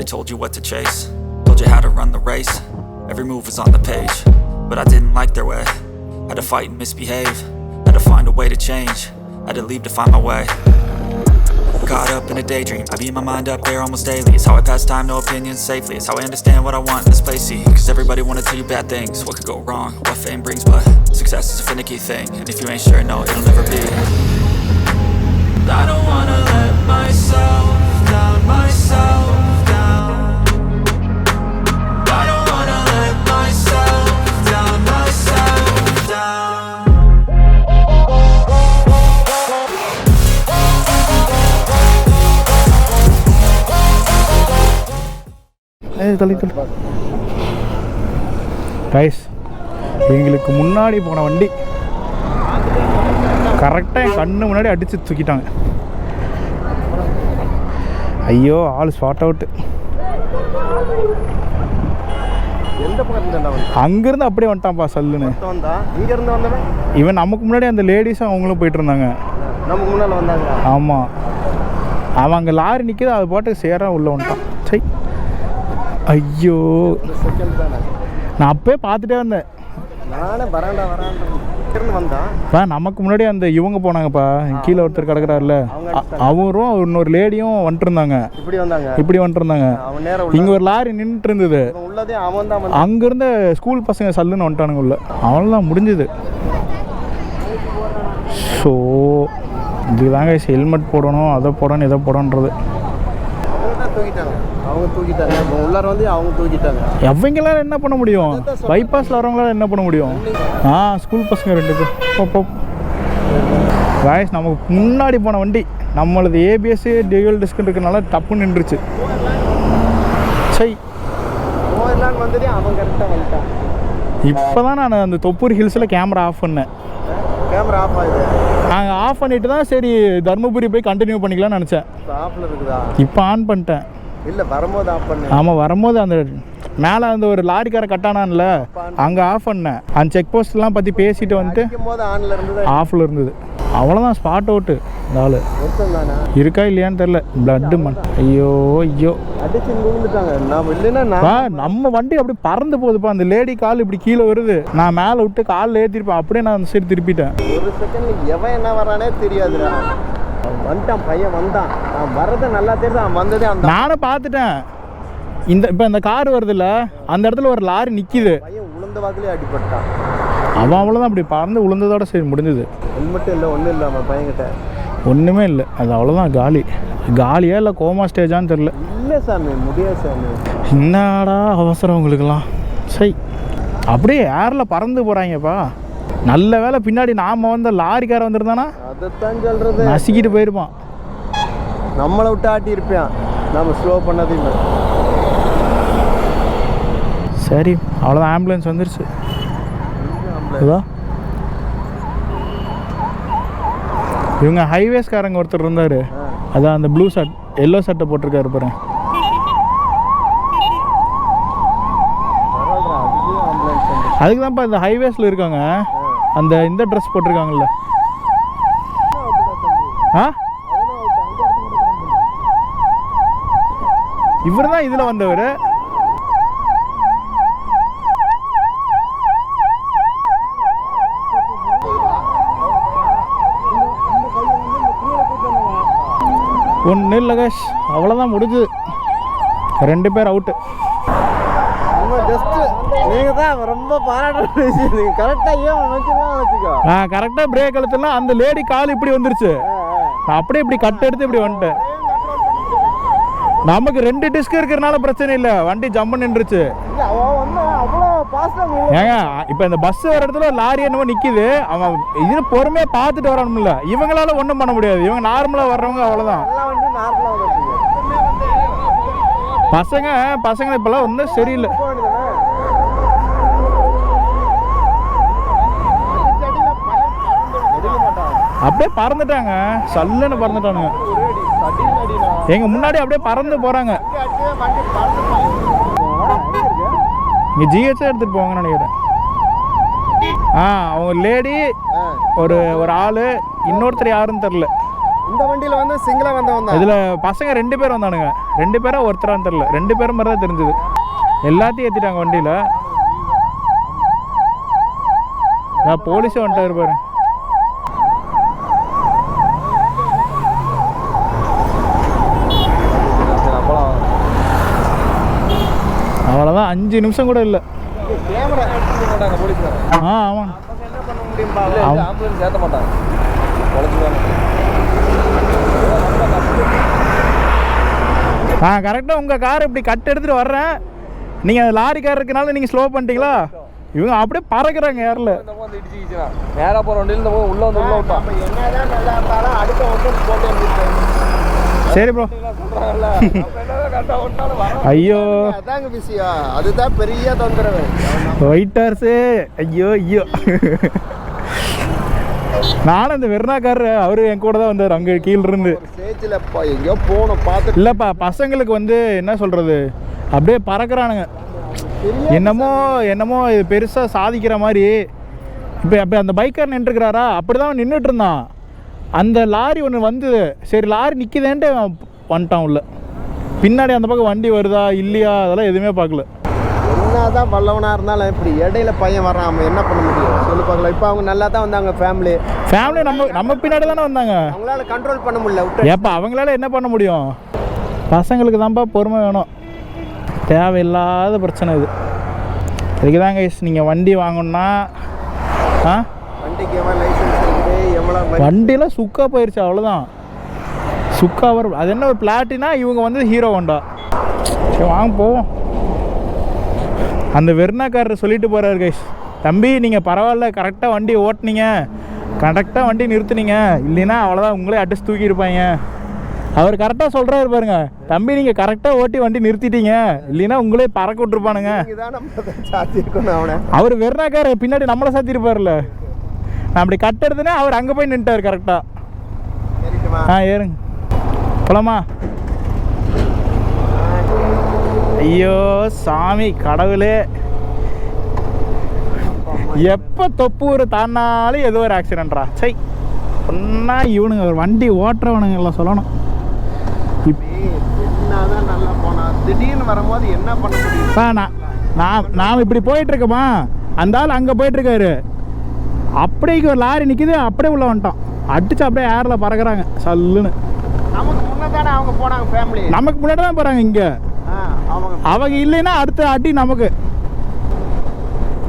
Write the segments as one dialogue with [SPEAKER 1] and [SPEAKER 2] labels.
[SPEAKER 1] told you what to chase, told you how to run the race. Every move was on the page, but I didn't like their way. Had to fight and misbehave, had to find a way to change, had to leave to find my way. Caught up in a daydream, I beat my mind up there almost daily. It's how I pass time, no opinions safely. It's how I understand what I want in this place, see. Cause everybody wanna tell you bad things, what could go wrong, what fame brings. But success is a finicky thing, and if you ain't sure, no, it'll never be. I don't wanna let myself down, myself down. I don't wanna let myself down, myself down.
[SPEAKER 2] Guys, எங்களுக்கு முன்னாடி போன வண்டி கரெக்டாக என் கண்ணு முன்னாடி அடித்து தூக்கிட்டாங்க. ஐயோ, ஆள் ஸ்பாட் அவுட்டு. அங்கேருந்து அப்படியே வந்துட்டான்ப்பா சல்லுன்னு. இவன் நமக்கு முன்னாடி அந்த லேடிஸும் அவங்களும் போயிட்டு இருந்தாங்க. ஆமாம், அவன் அங்கே லாரி நிற்கிது, அது பாட்டுக்கு சேர உள்ளே வந்துட்டான். சரி, ஐயோ, நான் அப்பயே பார்த்துட்டே வந்தேன். நமக்கு முன்னாடி அந்த இவங்க போனாங்கப்பா, கீழே ஒருத்தர் கிடக்குறாருல, அவரும் இன்னொரு லேடியும் வந்துட்டு இருந்தாங்க. இப்படி வந்துட்டு இருந்தாங்க. இங்க ஒரு லாரி நின்றுட்டு இருந்தது. அங்கிருந்த ஸ்கூல் பசங்க சல்லுன்னு வந்துட்டானுங்க உள்ள. அவன்லாம் முடிஞ்சுது. ஸோ இதுதாங்க ஹெல்மெட் போடணும், அதை போடணும், இதை போடணுன்றது. எவங்களால என்ன பண்ண முடியும்? பைபாஸில் வரவங்களால என்ன பண்ண முடியும்? ஸ்கூல் பசங்க 2 பேர். காய்ஸ், நமக்கு முன்னாடி போன வண்டி நம்மளது ஏபிஎஸ் டியூவல் டிஸ்க் இருக்கிறனால டப்புன்னு நின்றுச்சு. சை, இப்போ தான் நான் அந்த தொப்பூர் ஹில்ஸில் கேமரா ஆஃப் பண்ணேன். நாங்கள் ஆஃப் பண்ணிட்டு தான் சரி தர்மபுரி போய் கண்டினியூ பண்ணிக்கலாம்னு நினச்சேன். இப்போ ஆன் பண்ணிட்டேன். இல்லை, வரும்போது ஆஃப் பண்ணேன். ஆமாம், வரும்போது அந்த மேலே அந்த ஒரு லாரிக்காரை கட்டானான்ல, அங்கே ஆஃப் பண்ணேன். அந்த செக் போஸ்ட்லாம் பற்றி பேசிட்டு வந்துட்டு ஆஃபில் இருந்தது. அவ்வளோதான், ஸ்பாட் அவுட்டு. இந்த ஆள் இருக்கா இல்லையான்னு தெரில. பிளட்டு மண். ஐயோ ஐயோ, நம்ம வண்டி அப்படி பறந்து போகுதுப்பா. அந்த லேடி கால் இப்படி கீழே வருது, நான் மேலே விட்டு காலில் ஏற்றிருப்பேன். அப்படியே நான் அந்த சைடு திருப்பிட்டேன். ஒரு செகண்ட் எவன் என்ன வரானே தெரியாது. வந்துட்டான் பையன், வந்தான். நான் வர்றது நல்லா தெரியுது, அவன் வந்ததே அந்த நானும் பார்த்துட்டேன். இப்போ இந்த கார் வருதுல்ல, அந்த இடத்துல ஒரு லாரி நிற்கிது. பையன் உளுந்த வாக்கிலே அடிபட்டான். அவன் அவ்வளோதான், அப்படி பறந்து உளுந்ததோட சரி முடிஞ்சுது. ஹெல்மெட்டும் இல்லை, ஒன்றும் இல்லை. அவன் பையன்கிட்ட ஒன்றுமே இல்லை. அது அவ்வளோதான். காலியா இல்லை கோமா ஸ்டேஜான்னு தெரில. இல்லை சாமி, முடியாது சாமி. என்னடா அவசரம் உங்களுக்குலாம். சரி, அப்படியே ஏரில் பறந்து போகிறாங்கப்பா. நல்ல வேலை பின்னாடி நாம் வந்த லாரிக்கார வந்துருந்தானா அதைத்தான் சொல்கிறது, நசுக்கிட்டு போயிருப்பான். நம்மளை விட்டு ஆட்டி இருப்பான். நம்ம ஸ்லோ பண்ணதே இல்லை. சரி, அவ்வளோதான். ஆம்புலன்ஸ் வந்துருச்சு. இவங்க ஹைவேஸ்காரங்க ஒருத்தர் இருந்தார். அதான் அந்த ப்ளூ ஷர்ட் எல்லோ ஷர்ட்டை போட்டிருக்காரு பாருங்க. அதுக்கு தான்ப்பா இந்த ஹைவேஸில் இருக்காங்க. அந்த இந்த ட்ரெஸ் போட்டிருக்காங்கல்ல. இவர் தான் இதில் வந்தவர். ஒன்றும் இல்லை கேஷ், அவ்வளோதான் முடிஞ்சுது. 2 பேர் அவுட்டு. நீங்கள் தான் ரொம்ப பாராட்டுற விஷயம். நீங்கள் கரெக்டாக வச்சுக்கோ. நான் கரெக்டாக பிரேக் அழுத்தலாம். அந்த லேடி கால் இப்படி வந்துருச்சு. நான் அப்படியே இப்படி கட் எடுத்து இப்படி வந்துட்டேன். நமக்கு 2 டிஸ்க் இருக்கிறனால பிரச்சனை இல்லை. வண்டி ஜம்ப் நின்றுச்சு. ஏங்க, இப்போ இந்த பஸ் வர இடத்துல லாரி என்னவோ நிற்கிது. அவன் இது பொறுமையாக பார்த்துட்டு வரணும்ல. இவங்களால ஒன்றும் பண்ண முடியாது. இவங்க நார்மலாக வர்றவங்க அவ்வளோதான். பசங்க இப்போல்லாம் ஒன்றும் சரியில்லை. அப்படியே பறந்துட்டாங்க, சல்லுன்னு பறந்துட்டானுங்க. எங்க முன்னாடி அப்படியே பறந்து போறாங்க. இங்க ஜிஹெச் எடுத்துட்டு போவாங்கன்னு நினைக்கிறேன். அவங்க லேடி ஒரு ஆளு, இன்னொருத்தர் யாருன்னு தெரியல. இந்த வண்டியில வந்து சிங்கிளா வந்தவங்க. இதுல பசங்க 2 பேர் வந்தானுங்க. 2 பேரா ஒருத்தரான்னு தெரில, 2 பேரும் மாதிரி தான் தெரிஞ்சுது. எல்லாத்தையும் ஏற்றிட்டாங்க வண்டியில். நான் போலீஸே வந்துட்டாரு பாரு. அவ்வளோதான், 5 நிமிஷம் கூட இல்லை. ஆமாம், நான் கரெக்டாக உங்கள் கார் இப்படி கட் எடுத்துகிட்டு வர்றேன், நீங்கள் அந்த லாரி கார் இருக்கனால நீங்கள் ஸ்லோ பண்ணிட்டீங்களா? இவங்க அப்படியே பறக்குறாங்க ஏரில்.
[SPEAKER 3] நேராக போகிற வண்டியில் உள்ள வந்து உள்ள விட்டோம். என்னதான் நல்லா இருந்தாலும் அடுத்த வந்து போட்டு.
[SPEAKER 2] சரி ப்ரோ. ஐயோ
[SPEAKER 3] அதாங்க விஷயம், அதுதான் பெரிய தொந்தரவு.
[SPEAKER 2] ஒயிட்டர்ஸு, ஐயோ ஐயோ. நானும் இந்த வெர்னாக்காரர் அவரு என் கூட தான் வந்தார் அங்கே கீழிருந்து.
[SPEAKER 3] ஸ்டேஜில்ப்பா எங்கேயோ போகணும் பார்த்து.
[SPEAKER 2] இல்லைப்பா, பசங்களுக்கு வந்து என்ன சொல்கிறது, அப்படியே பறக்கிறானுங்க. என்னமோ இது பெருசாக சாதிக்கிற மாதிரி. இப்போ அந்த பைக்கர் நின்றுக்கிறாரா, அப்படி தான் நின்றுட்டு இருந்தான். அந்த லாரி ஒன்று வந்தது, சரி லாரி நிற்கிதேன்ட்டு வந்துட்டான் உள்ள. பின்னாடி அந்த பக்கம் வண்டி வருதா இல்லையா அதெல்லாம் எதுவுமே பார்க்கல.
[SPEAKER 3] என்னதான் வல்லவனாக இருந்தாலும் இப்படி இடையில பையன் வரான், அவன் என்ன பண்ண முடியும் சொல்லி பார்க்கல. இப்போ அவங்க நல்லா தான் வந்தாங்க, ஃபேமிலி
[SPEAKER 2] நம்ம பின்னாடி தானே வந்தாங்க.
[SPEAKER 3] அவங்களால கண்ட்ரோல் பண்ண முடியல.
[SPEAKER 2] ஏப்பா அவங்களால என்ன பண்ண முடியும்? பசங்களுக்கு தான்ப்பா பொறுமை வேணும். தேவையில்லாத பிரச்சனை இது. இதுக்கு தாங்க நீங்கள் வண்டி வாங்கணுன்னா
[SPEAKER 3] வண்டிக்கு எவ்வளோ லைசன்ஸ் இருக்குது, எவ்வளோ
[SPEAKER 2] வண்டியெல்லாம் சுக்கா போயிடுச்சு, அவ்வளோதான். சுக்கா வரும். அது என்ன ஒரு பிளாட்டினா, இவங்க வந்து ஹீரோ ஹோண்டா. சரி வாங்க போவோம். அந்த வெர்னாக்காரர் சொல்லிட்டு போகிறாரு, கைஸ் தம்பி நீங்கள் பரவாயில்ல, கரெக்டாக வண்டி ஓட்டினீங்க, கரெக்டாக வண்டி நிறுத்துனீங்க, இல்லைன்னா அவ்வளோதான் உங்களே அட்ரஸ் தூக்கியிருப்பாங்க. அவர் கரெக்டாக சொல்கிறாரு பாருங்க, தம்பி நீங்கள் கரெக்டாக ஓட்டி வண்டி நிறுத்திட்டீங்க, இல்லைன்னா உங்களே பறக்க விட்டுருப்பானுங்க. அவர் வெர்னாக்காரர் பின்னாடி நம்மளை சாத்திருப்பார்ல. நான் அப்படி கட் எடுத்துனே அவர் அங்கே போய் நின்ட்டார் கரெக்டாக. ஏறுங்க போலாமா? ஐயோ சாமி கடவுளே, எப்போ தொப்பூர் தாண்டினாலும் ஏதோ ஒரு ஆக்சிடென்ட்ரா. சை, ஒன்றா இவனுங்க ஒரு வண்டி ஓட்டுறவனுங்க எல்லாம் சொல்லணும்.
[SPEAKER 3] என்னதான் நல்லா போனா திடீர்னு வரும்போது என்ன பண்ண முடியும்?
[SPEAKER 2] நாம் இப்படி போயிட்டுருக்கோமா, அந்த ஆள் அங்கே போயிட்டுருக்காரு, அப்படியே ஒரு லாரி நிற்கிது, அப்படியே உள்ள வந்துட்டான், அடிச்சு அப்படியே ஏரில் பறக்கிறாங்க சல்லுன்னு.
[SPEAKER 3] நமக்கு முன்னாடி அவங்க போனாங்க, ஃபேமிலி
[SPEAKER 2] நமக்கு முன்னாடி தான் போகிறாங்க. இங்கே அவங்க இல்லைன்னா அடுத்த அடி நமக்கு.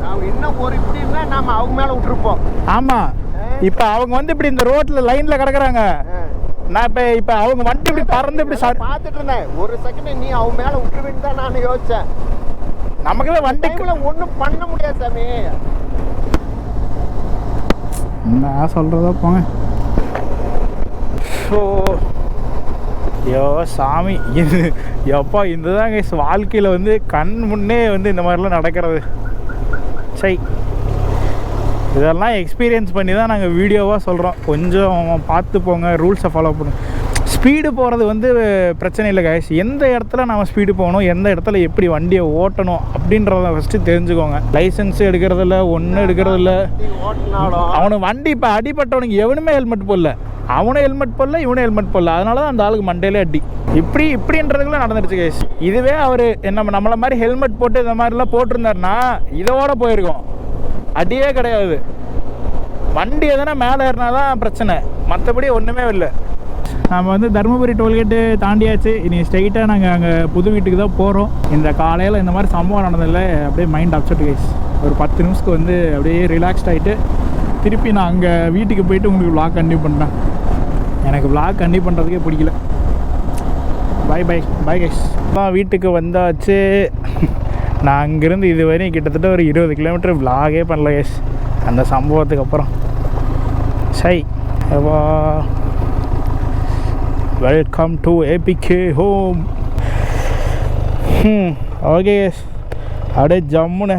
[SPEAKER 3] அவங்க இன்னும் ஒரு இப்படி இருந்தா நாம அவங்க மேலே விட்டுருப்போம்.
[SPEAKER 2] ஆமாம், இப்போ அவங்க வந்து இப்படி இந்த ரோட்டில் லைனில் கிடக்குறாங்க. நான் இப்போ அவங்க வண்டி இப்படி பறந்து இப்படி
[SPEAKER 3] பார்த்துட்டு இருந்தேன். ஒரு செகண்ட் நீ அவங்க மேலே விட்டுருவேன்னு தான் நான் யோசித்தேன்.
[SPEAKER 2] நமக்கு தான் வண்டிக்குள்ள
[SPEAKER 3] ஒன்றும் பண்ண முடியாது சாமி.
[SPEAKER 2] நான் சொல்கிறதா போங்க. ஸோ ஐயோ சாமி, இது எப்பா இந்த தாங்க வாழ்க்கையில் வந்து கண் முன்னே வந்து இந்த மாதிரிலாம் நடக்கிறது. சை, இதெல்லாம் எக்ஸ்பீரியன்ஸ் பண்ணி தான் நாங்கள் வீடியோவாக சொல்கிறோம். கொஞ்சம் பார்த்து போங்க, ரூல்ஸை ஃபாலோ பண்ணுங்க. ஸ்பீடு போகிறது வந்து பிரச்சனை இல்லை கைஸ். எந்த இடத்துல நம்ம ஸ்பீடு போகணும், எந்த இடத்துல எப்படி வண்டியை ஓட்டணும் அப்படின்றத ஃபஸ்ட்டு தெரிஞ்சுக்கோங்க. லைசன்ஸ் எடுக்கிறதில்ல, ஒன்றும் எடுக்கிறதில்ல. அவனுக்கு வண்டி இப்போ அடிப்பட்டவனுக்கு எவனுமே ஹெல்மெட் போடல, அவனும் ஹெல்மெட் போடல, இவனும் ஹெல்மெட் போடல. அதனால தான் அந்த ஆளுக்கு மண்டையிலே அடி. இப்படின்றதுக்குலாம் நடந்துருச்சு கைஸ். இதுவே அவர் நம்மளை மாதிரி ஹெல்மெட் போட்டு இந்த மாதிரிலாம் போட்டிருந்தாருன்னா இதோட போயிருக்கோம். அடியே கிடையாது. வண்டி எதனா மேலே ஏறினா தான் பிரச்சனை, மற்றபடி ஒன்றுமே இல்லை. நம்ம வந்து தருமபுரி டோல்கேட்டு தாண்டியாச்சு. இனி ஸ்ட்ரெயிட்டாக நாங்கள் அங்கே புது வீட்டுக்கு தான் போகிறோம். இந்த காலையில் இந்த மாதிரி சம்பவம் நடந்ததில்ல, அப்படியே மைண்ட் அப்செட் கைஸ். ஒரு 10 நிமிஷத்துக்கு வந்து அப்படியே ரிலாக்ஸ்ட் ஆகிட்டு திருப்பி நான் அங்கே வீட்டுக்கு போயிட்டு உங்களுக்கு விளாக் கண்டினியூ பண்ணுறேன். எனக்கு விளாக் கண்டினியூ பண்ணுறதுக்கே பிடிக்கல. Bye guys. வீட்டுக்கு வந்தாச்சு. நான் அங்கேருந்து இது வரையும் கிட்டத்தட்ட ஒரு 20 கிலோமீட்டர் விளாகே பண்ணல கைஸ், அந்த சம்பவத்துக்கு அப்புறம். சை, welcome to ABK home. Okay guys, அப்படியே ஜம்முன்னு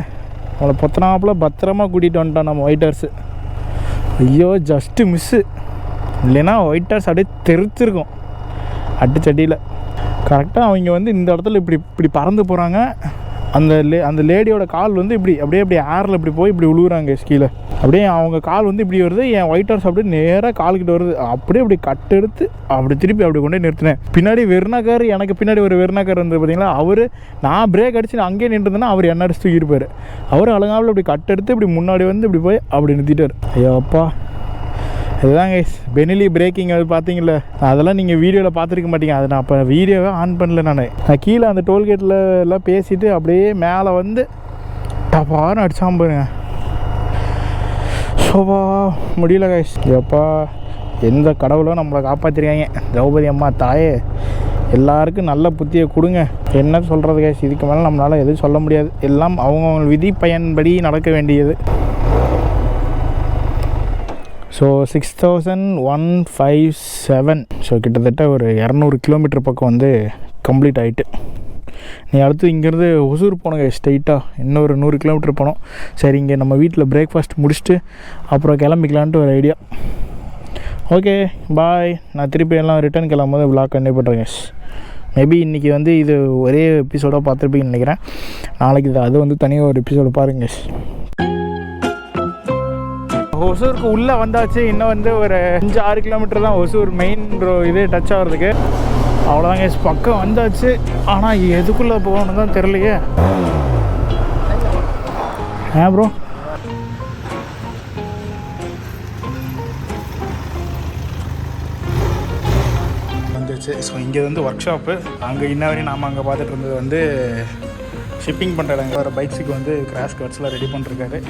[SPEAKER 2] அவளை பொத்தனாப்பில் பத்திரமா கூட்டிகிட்டு வந்துட்டோம் நம்ம ஒயிட்டர்ஸு. ஐயோ ஜஸ்ட்டு மிஸ்ஸு, இல்லைன்னா ஒயிட்டர்ஸ் அப்படியே தெரிச்சிருக்கும் அடிச்சடியில். கரெக்டாக அவங்க வந்து இந்த இடத்துல இப்படி பறந்து போகிறாங்க. அந்த லேடியோட கால் வந்து இப்படி அப்படியே ஏரில் இப்படி போய் இப்படி விழுகுறாங்க கீழே. அப்படியே அவங்க கால் வந்து இப்படி வருது, என் ஒயிட் ஹார்ஸ் அப்படியே நேராக கால்கிட்ட வருது. அப்படியே இப்படி கட்டெடுத்து அப்படி திருப்பி அப்படி கொண்டே நிறுத்தினேன். பின்னாடி வெறுனாக்கார், எனக்கு பின்னாடி ஒரு வெறுனாக்கார் இருந்தது பார்த்தீங்களா. அவர் நான் பிரேக் அடிச்சு நான் அங்கேயே நின்றுருந்தேன்னா அவர் என்ன அடிச்சு தூக்கிருப்பார். அவர் அழகாவில் இப்படி கட்டெடுத்து இப்படி முன்னாடி வந்து இப்படி போய் அப்படி நிறுத்திட்டார். ஐயோ அப்பா, இதுதான் கைஸ் பெனிலி பிரேக்கிங். அது பார்த்தீங்களா, அதெல்லாம் நீங்கள் வீடியோவில் பார்த்துருக்க மாட்டீங்க. அது நான் அப்போ வீடியோவே ஆன் பண்ணல. நான் கீழே அந்த டோல்கேட்டில் எல்லாம் பேசிவிட்டு அப்படியே மேலே வந்து டப்பான்னு அடிச்சாம பாருங்க. சோபா முடியல கைஸ். எப்பா எந்த கடவுளும் நம்மளை காப்பாற்றிருக்காங்க. திரௌபதி அம்மா தாயே எல்லாருக்கும் நல்ல புத்தியை கொடுங்க. என்ன சொல்கிறது கைஸ், இதுக்கு மேலே நம்மளால் எதுவும் சொல்ல முடியாது. எல்லாம் அவங்கவுங்க விதி பயன்படி நடக்க வேண்டியது. ஸோ 6157. ஸோ கிட்டத்தட்ட ஒரு 200 கிலோமீட்டர் பக்கம் வந்து கம்ப்ளீட் ஆகிட்டு. நீ அடுத்து இங்கேருந்து ஒசூர் போனோங்க ஸ்ட்ரெயிட்டாக. இன்னொரு 100 கிலோமீட்டர் போனோம். சரி, இங்கே நம்ம வீட்டில் பிரேக்ஃபாஸ்ட் முடிச்சுட்டு அப்புறம் கிளம்பிக்கலான்ட்டு ஒரு ஐடியா. Okay bye. நான் திருப்பி எல்லாம் ரிட்டர்ன் கிளம்பும்போது விளாக் கண்டிப்பாக பண்ணுறேங்க. மேபி இன்றைக்கி வந்து இது ஒரே எபிசோடாக பார்த்துருப்பீங்கன்னு நினைக்கிறேன். நாளைக்கு அது வந்து தனியாக ஒரு எபிசோடு பாருங்க. ஒசூருக்கு உள்ளே வந்தாச்சு. இன்னும் வந்து ஒரு 5-6 கிலோமீட்டர் தான் ஒசூர் மெயின் இது டச் ஆகிறதுக்கு. அவ்வளோதாங்க பக்கம் வந்தாச்சு. ஆனால் எதுக்குள்ளே போகணுன்னு தான் தெரியலையே. ஏன் ப்ரோ வந்துச்சு. ஸோ இங்கே வந்து ஒர்க் ஷாப்பு. அங்கே இன்ன வரையும் நாம் அங்கே பார்த்துட்டு இருந்தது வந்து ஷிப்பிங் பண்ணுறாங்க. வேறு பைக்ஸுக்கு வந்து கிராஷ் கார்ட்ஸ்லாம் ரெடி பண்ணிருக்காரு.